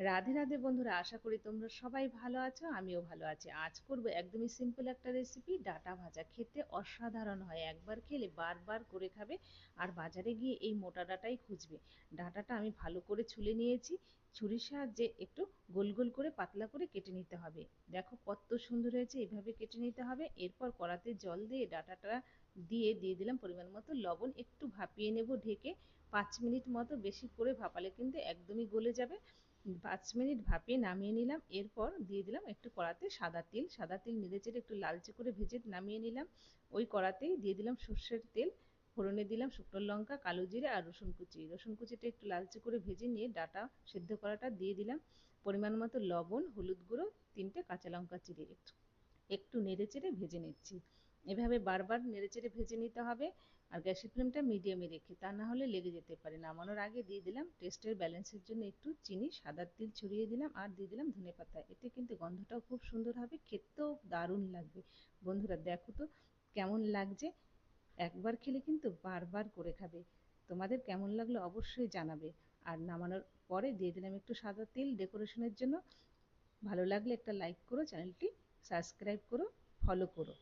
রাধে রাধে বন্ধুরা, আশা করি তোমরা সবাই ভালো আছো। আমিও ভালো আছি। আজ করবো একদমই সিম্পল একটা রেসিপি, ডাঁটা ভাজা। খেতে অসাধারণ হয়, একবার খেলে বারবার করে খাবে। আর বাজারে গিয়ে এই মোটা ডাঁটাই খুঁজবে। ডাঁটাটা আমি ভালো করে ছুলে নিয়েছি। ছুরির সাহায্যে একটু গোল গোল করে পাতলা করে কেটে নিতে হবে। দেখো কত সুন্দর হয়েছে, এভাবে কেটে নিতে হবে। এরপর কড়াতে জল দিয়ে ডাঁটাটা দিয়ে দিলাম পরিমাণ মতো লবণ। একটু ভাপিয়ে নেব ঢেকে। 5 মিনিট মতো, বেশি করে ভাপালে কিন্তু একদমই গলে যাবে। 5 মিনিট ভাপিয়ে নামিয়ে নিলাম। এরপর দিয়ে দিলাম একটু কড়াতে সাদা তেল নেড়েচেড়ে একটু লালচে করে ভেজে নামিয়ে নিলাম। ওই কড়াতেই দিয়ে দিলাম সর্ষের তেল। ফোড়নে দিলাম শুকনো লঙ্কা, কালো জিরে আর রসুন কুচিটা একটু লালচে করে ভেজে নিয়ে ডাঁটা সেদ্ধ করাটা দিয়ে দিলাম। পরিমাণ মতো লবণ, হলুদ গুঁড়ো, 3টে কাঁচা লঙ্কা চিড়ে একটু একটু নেড়েচেড়ে ভেজে নিচ্ছি। এভাবে বারবার নেড়েচেড়ে ভেজে নিতে হবে। আর গ্যাসের ফ্লেমটা মিডিয়ামে রেখে, তা না হলে লেগে যেতে পারে। নামানোর আগে দিয়ে দিলাম টেস্টের ব্যালেন্সের জন্য একটু চিনি, সাদা তিল ছড়িয়ে দিলাম আর দিয়ে দিলাম ধনেপাতা। এতে কিন্তু গন্ধটাও খুব সুন্দর হবে, খেতেও দারুণ লাগবে। বন্ধুরা দেখো তো কেমন লাগছে। একবার খেলে কিন্তু বারবার করে খাবে। তোমাদের কেমন লাগলো অবশ্যই জানাবে। আর নামানোর পরে দিয়ে দিলাম একটু সাদা তিল ডেকোরেশনের জন্য। ভালো লাগলে একটা লাইক করো, চ্যানেলটি সাবস্ক্রাইব করো, ফলো করো।